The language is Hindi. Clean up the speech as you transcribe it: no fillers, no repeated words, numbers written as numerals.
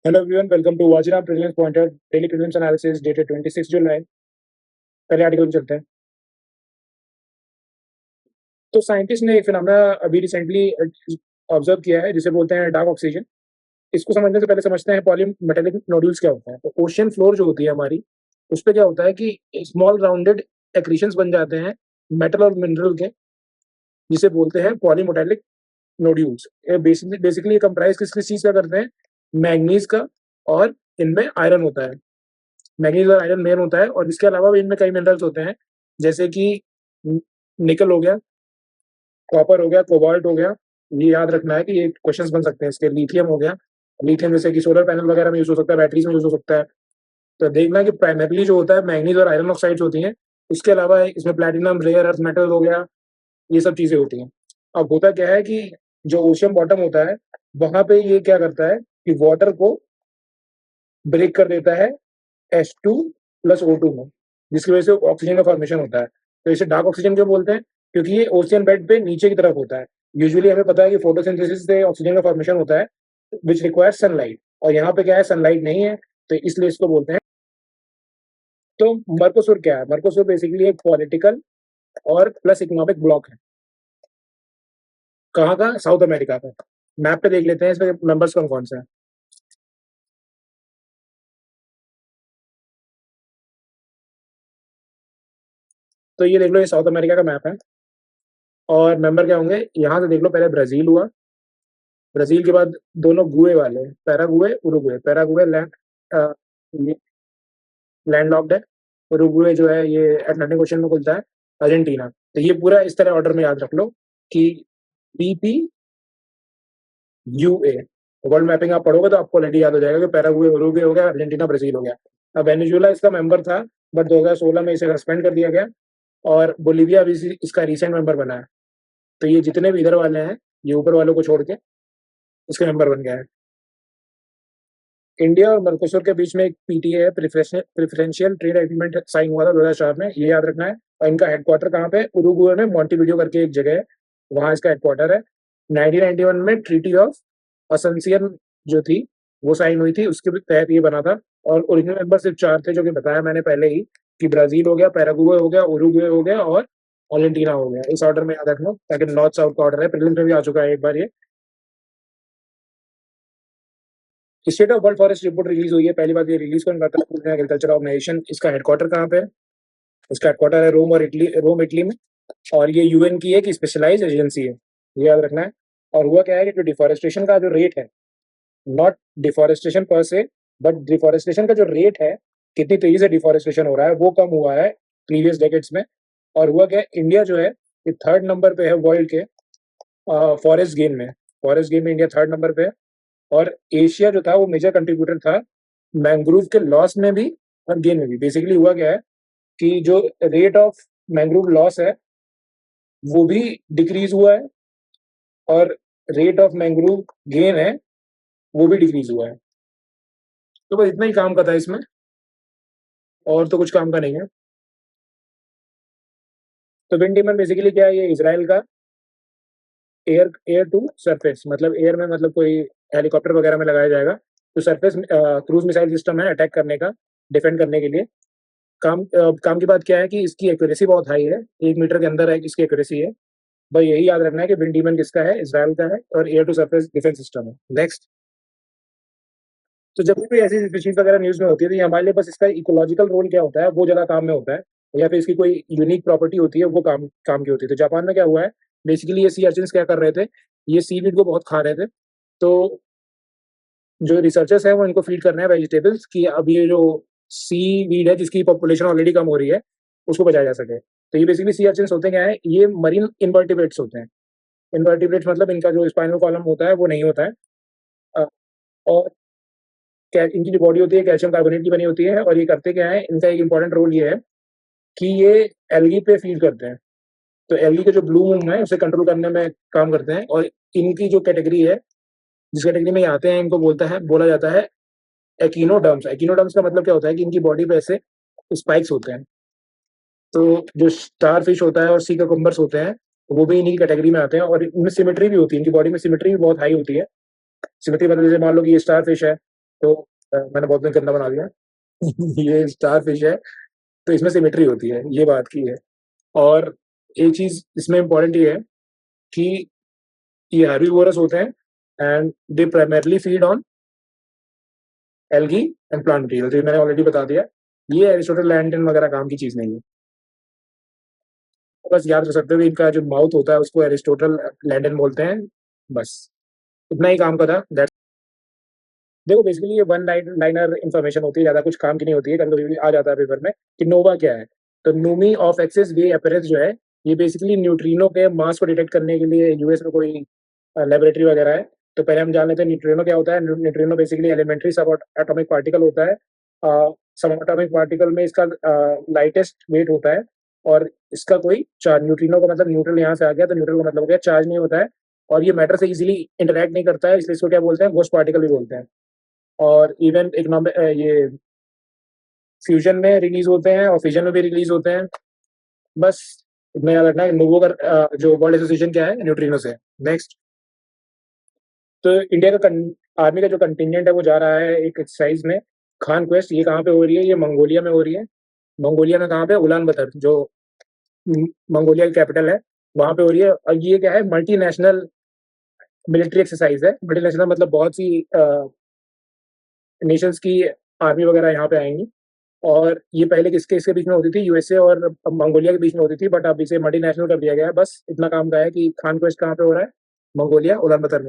Hello everyone, welcome to Vajiram prelims pointer daily prelims analysis dated 26 जुलाई। पहले आर्टिकल में चलते हैं। तो साइंटिस्ट ने एक फिनोमेना अभी रिसेंटली ऑब्जर्व किया है जिसे बोलते हैं डार्क ऑक्सीजन। इसको समझने से पहले समझते हैं पॉलीमेटेलिक नोड्यूल्स क्या होता है। तो ओशियन फ्लोर जो होती है हमारी, उस पे क्या होता है कि स्मॉल राउंडेड एक्रीशंस बन जाते हैं मेटल और मिनरल के, जिसे बोलते हैं polymetallic nodules. Basically basically comprise किस किस चीज का करते हैं? मैग्नीज का, और इनमें आयरन होता है। मैग्नीज और आयरन मेन होता है, और इसके अलावा भी इनमें कई मिनरल्स होते हैं, जैसे कि निकल हो गया, कॉपर हो गया, कोबाल्ट हो गया। ये याद रखना है कि ये क्वेश्चंस बन सकते हैं इसके। लिथियम हो गया, लिथियम जैसे कि सोलर पैनल वगैरह में यूज हो सकता है, बैटरीज में यूज हो सकता है। तो देखना है कि प्राइमरली जो होता है मैग्नीज और आयरन ऑक्साइड्स होती हैं। उसके अलावा इसमें प्लैटिनम, रेयर अर्थ मेटल हो गया, ये सब चीजें होती हैं। अब होता क्या है कि जो ओशियन बॉटम होता है, वहां पे ये क्या करता है कि वाटर को ब्रेक कर देता है H2 प्लस O2 में, जिसकी वजह से ऑक्सीजन का फॉर्मेशन होता है। तो इसे डार्क ऑक्सीजन क्यों बोलते हैं? क्योंकि ये ओशियन बेड पे नीचे की तरफ होता है। यूजुअली हमें पता है कि फोटोसिंथेसिस से ऑक्सीजन का फॉर्मेशन होता है, विच रिक्वायर्स सनलाइट, और यहाँ पे क्या है, सनलाइट नहीं है, तो इसलिए इसको बोलते हैं। तो मर्कोसुर क्या है? मर्कोसुर बेसिकली एक पॉलिटिकल और प्लस इकोनॉमिक ब्लॉक है। कहाँ का? साउथ अमेरिका का। मैप पे देख लेते हैं इसमें मेंबर्स कौन कौन से हैं। तो ये देख लो, ये साउथ अमेरिका का मैप है, और मेंबर क्या होंगे यहाँ से देख लो। पहले ब्राजील हुआ, ब्राजील के बाद दोनों गुए वाले, पैरागुए, उरुग्वे। पैरागुए लैंड लॉक्ड है, उरुग्वे जो है ये अटलांटिक ओशन में खुलता है। अर्जेंटीना। तो ये पूरा इस तरह ऑर्डर में याद रख लो कि PPUA। वर्ल्ड मैपिंग आप पढ़ोगे तो आपको ऑलरेडी याद हो जाएगा कि पैरागुए उरुग्वे हो गया, अर्जेंटीना ब्राजील हो गया। अब वेनेजुएला इसका मेंबर था, बट 2016 में इसे सस्पेंड कर दिया गया, और बोलीविया भी इसका रिसेंट मेंबर बना है। तो ये जितने भी इधर वाले हैं, ये ऊपर वालों को छोड़ के इसके मेंबर बन गया है। इंडिया और मर्कोसुर के बीच में एक PTA है, प्रेफरेंशियल ट्रेड एग्रीमेंट साइन हुआ था 2004 में, ये याद रखना है। और इनका हेडक्वार्टर कहाँ पे? उरुग्वे में मोंटेविडियो करके एक जगह है, वहाँ इसका हेडक्वार्टर है। 1991 में ट्रीटी ऑफ असंसियन जो थी वो साइन हुई थी, उसके तहत ये बना था। और ओरिजिनल मेंबर सिर्फ 4 थे, जो कि बताया मैंने पहले ही, कि ब्राजील हो गया, पैरागुए हो गया, उरुग्वे हो गया, और अर्जेंटीना हो गया। इस ऑर्डर में याद रखना, ताकि नॉर्थ साउथ का ऑर्डर है, प्रीलिम्स में भी आ चुका है एक बार ये। State of world forest report release हुई है, पहली बार ये रिलीज कौन करता है? Food and agriculture organization. इसका हेडक्वार्टर कहाँ पे है? इसका हेडक्वार्टर है रोम और इटली, रोम इटली में। और ये UN की एक स्पेशलाइज एजेंसी है, ये याद रखना है। और हुआ क्या है कि जो डिफॉरेस्टेशन का जो रेट है, नॉट डिफॉरेस्टेशन पर से, बट डिफॉरेस्टेशन का जो रेट है, कितनी तेजी से डिफॉरेस्टेशन हो रहा है, वो कम हुआ है प्रीवियस डेकेड्स में। और हुआ क्या है, इंडिया जो है ये 3rd नंबर पे है वर्ल्ड के फॉरेस्ट गेन में। फॉरेस्ट गेन में इंडिया 3rd नंबर पे है। और एशिया जो था वो मेजर कंट्रीब्यूटर था मैंग्रोव के लॉस में भी और गेन में भी। बेसिकली हुआ क्या है कि जो रेट ऑफ मैंग्रोव लॉस है वो भी डिक्रीज हुआ है, और रेट ऑफ मैंग्रोव गेन है वो भी डिक्रीज हुआ है। तो बस इतना ही काम का था इसमें, और तो कुछ काम का नहीं है। तो विंड टीमर बेसिकली क्या है? ये इसराइल का एयर एयर टू सरफेस, मतलब एयर में, मतलब कोई हेलीकॉप्टर वगैरह में लगाया जाएगा। तो सरफेस क्रूज मिसाइल सिस्टम है अटैक करने का, डिफेंड करने के लिए। काम की बात क्या है कि इसकी एक्यूरेसी बहुत हाई है, 1 मीटर के अंदर है इसकी एक्यूरेसी है। भाई यही याद रखना है कि विंड डीमन किसका है? इसराइल का है, और air to surface defence system है। नेक्स्ट। तो जब भी ऐसी स्पीशीज वगैरह न्यूज में होती है, तो ये हमारे लिए बस इसका इकोलॉजिकल रोल क्या होता है वो ज़्यादा काम में होता है, या फिर इसकी कोई यूनिक प्रॉपर्टी होती है वो काम काम की होती है। तो जापान में क्या हुआ है, बेसिकली ये सी अर्चिन्स क्या कर रहे थे, ये सी वीड को बहुत खा रहे थे। तो जो रिसर्चर्स हैं वो इनको फीड कर रहे हैं वेजिटेबल्स, कि अब ये जो सी वीड है जिसकी पॉपुलेशन ऑलरेडी कम हो रही है, उसको बचाया जा सके। तो ये बेसिकली सी अर्चिन्स होते क्या है, ये मरीन इनवर्टिब्रेट्स होते हैं। इनवर्टिब्रेट्स मतलब इनका जो स्पाइनल कॉलम होता है वो नहीं होता है। अ, और इनकी जो बॉडी होती है कैल्शियम कार्बोनेट की बनी होती है। और ये करते क्या है, इनका एक इंपॉर्टेंट रोल ये है कि ये एल्गी पे फीड करते हैं। तो एल्गी के जो ब्लूम है उसे कंट्रोल करने में काम करते हैं। और इनकी जो कैटेगरी है, जिस कैटेगरी में ये आते हैं, इनको बोला जाता है एकिनोडर्म्स। एकिनोडर्म्स का मतलब क्या होता है कि इनकी बॉडी पे ऐसे स्पाइक्स होते हैं। तो जो स्टार फिश होता है और सी ककम्बर्स होते हैं, वो भी इन्हीं की कैटेगरी में आते हैं। और इनमें सिमेट्री भी होती है, इनकी बॉडी में सिमेट्री भी बहुत हाई होती है। सिमेट्री मतलब जैसे मान लो कि ये स्टार फिश है, तो मैंने बहुत गंदा बना दिया। ये स्टार फिश है, तो इसमें सिमेट्री होती है, ये बात की है। और एक चीज़ इसमें इम्पोर्टेंट ये है कि ये हर्बीवोरस होते हैं and they primarily feed on algae and plant material, तो ये मैंने ऑलरेडी बता दिया। ये एरिस्टोटल लैंडन वगैरह काम की चीज़ नहीं है। तो बस याद रख सकते हो कि इनका जो माउथ होता है उसको एरिस्टोटल लैंडन बोलते हैं, बस इतना ही काम का था। दैट्स देखो बेसिकली ये वन लाइनर इन्फॉर्मेशन होती है, ज़्यादा कुछ काम की नहीं होती है, कभी-कभी आ जाता है पेपर में कि नोवा क्या है? तो नूमी ऑफ एक्सिस वे अपैरेंस जो है, ये बेसिकली न्यूट्रिनो के मास को डिटेक्ट करने के लिए यूएस में कोई लेबोरेटरी वगैरह है। तो पहले हम जान लेते हैं न्यूट्रिनो क्या होता है। न्यूट्रिनो बेसिकली एलिमेंट्री सब एटॉमिक पार्टिकल होता है। सब एटॉमिक पार्टिकल में इसका लाइटेस्ट वेट होता है और इसका कोई चार्ज, न्यूट्रिनो का मतलब न्यूट्रल यहाँ से आ गया, तो न्यूट्रल का मतलब हो गया चार्ज नहीं होता है और ये मैटर से इज़िली इंटरैक्ट नहीं करता है, इसलिए इसको क्या बोलते हैं? गोस्ट पार्टिकल भी बोलते हैं। और इवन ये फ्यूजन में रिलीज होते हैं और फिजन में भी रिलीज होते हैं। बस इतना याद रखना है। नोवो का जो वर्ल्ड एसोसिएशन क्या है? न्यूट्रिनो से। नेक्स्ट, तो इंडिया का आर्मी का जो कंटिजेंट है वो जा रहा है एक एक्सरसाइज में, खान क्वेस्ट। ये कहाँ पे हो रही है? ये मंगोलिया में हो रही है। मंगोलिया में कहाँ पे? उलान बतर, जो मंगोलिया की कैपिटल है, वहां पे हो रही है। और ये क्या है? मल्टीनेशनल मिलिट्री एक्सरसाइज है। मल्टीनेशनल मतलब बहुत सी नेशंस की आर्मी वगैरह यहाँ पे आएंगी। और ये पहले किसके इसके बीच में होती थी? यूएसए और मंगोलिया के बीच में होती थी, बट अब इसे मल्टीनेशनल कर दिया गया है। बस इतना काम का है कि खान क्वेस्ट कहाँ पे हो रहा है? मंगोलिया, उलान बतर में।